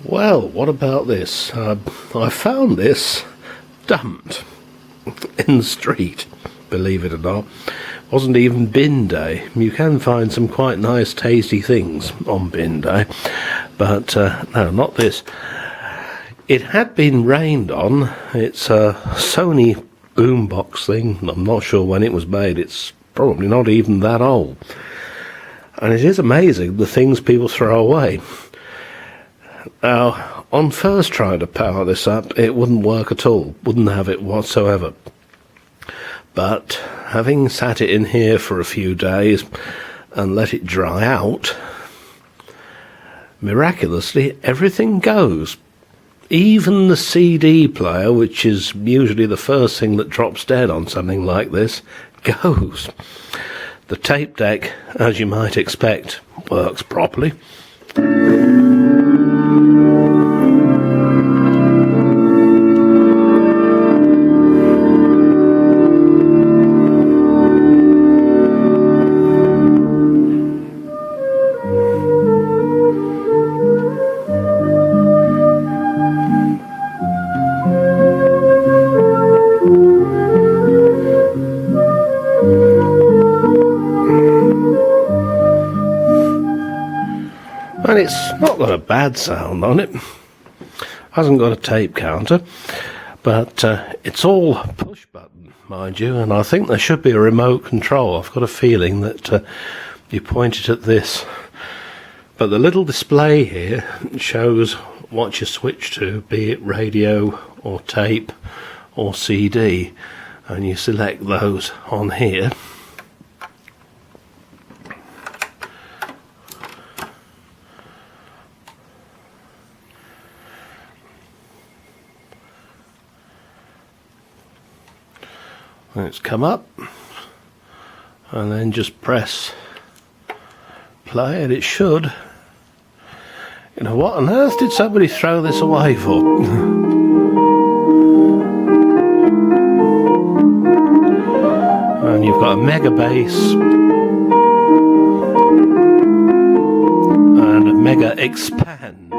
Well, what about this? I found this dumped in the street, believe it or not. Wasn't even bin day. You can find some quite nice tasty things on bin day, but no, not this. It had been rained on. It's a Sony boombox thing. I'm not sure when it was made. It's probably not even that old. And it is amazing the things people throw away. Now, on first trying to power this up, it wouldn't work at all. Wouldn't have it whatsoever. But having sat it in here for a few days and let it dry out, miraculously everything goes. Even the CD player, which is usually the first thing that drops dead on something like this, goes. The tape deck, as you might expect, works properly. And it's not got a bad sound on it. Hasn't got a tape counter, but it's all push button, mind you, and I think there should be a remote control. I've got a feeling that you point it at this. But the little display here shows what you switch to, be it radio or tape or CD, and you select those on here. And it's come up, and then just press play and it should. You know, what on earth did somebody throw this away for? And you've got a mega bass and a mega expand,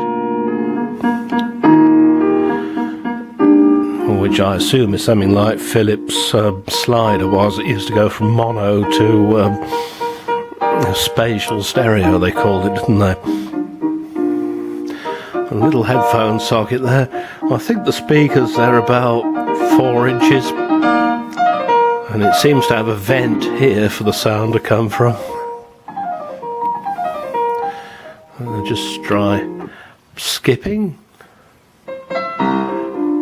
which I assume is something like Philips' slider was. It used to go from mono to spatial stereo, they called it, didn't they? A little headphone socket there. I think the speakers, they're about 4 inches, and it seems to have a vent here for the sound to come from. And I'll just try skipping.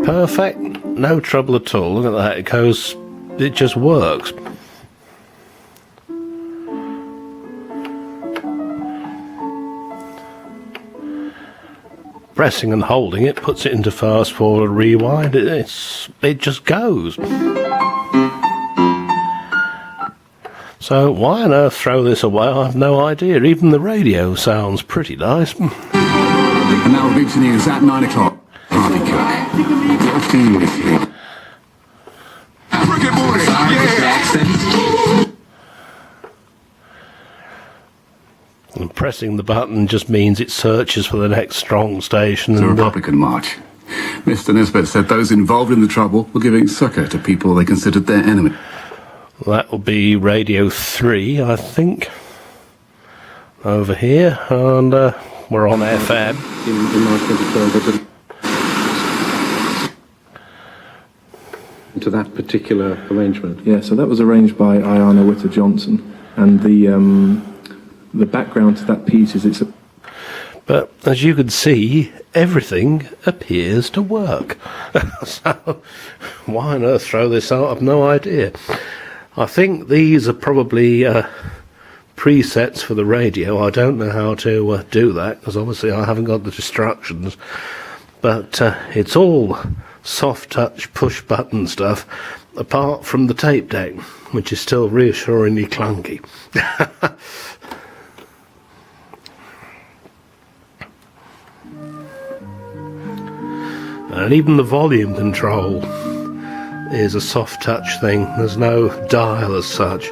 Perfect, no trouble at all. Look at that, it goes, it just works. Pressing and holding it puts it into fast forward, rewind. It just goes. So why on earth throw this away? I have no idea. Even the radio sounds pretty nice. And now reaching news at 9 o'clock. Harvey Cook. Good morning. And pressing the button just means it searches for the next strong station. The Republican March. Mr. Nisbet said those involved in the trouble were giving succour to people they considered their enemy. That will be Radio 3, I think, over here, and we're on FM. In my 2012, to that particular arrangement. Yeah, so that was arranged by Ayana Witter Johnson, and the background to that piece is it's a... But as you can see, everything appears to work. So why on earth throw this out? I've no idea. I think these are probably presets for the radio. I don't know how to do that, because obviously I haven't got the instructions. But it's all soft touch push button stuff, apart from the tape deck, which is still reassuringly clunky. And even the volume control is a soft touch thing. There's no dial as such.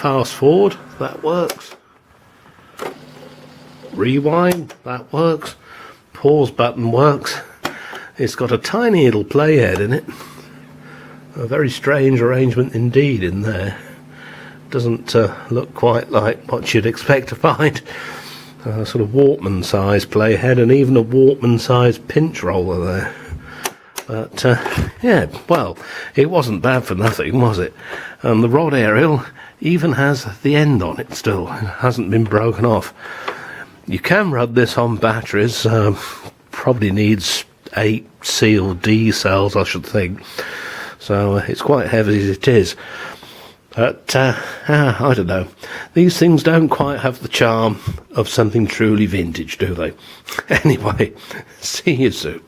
Fast forward, that works. Rewind, that works. Pause button works. It's got a tiny little playhead in it. A very strange arrangement indeed in there. Doesn't look quite like what you'd expect to find. A sort of Walkman-sized playhead and even a Walkman-sized pinch roller there. But, yeah, well, it wasn't bad for nothing, was it? And the rod aerial even has the end on it still. It hasn't been broken off. You can run this on batteries. Probably needs 8 C or D cells, I should think. So it's quite heavy as it is. But, I don't know. These things don't quite have the charm of something truly vintage, do they? Anyway, see you soon.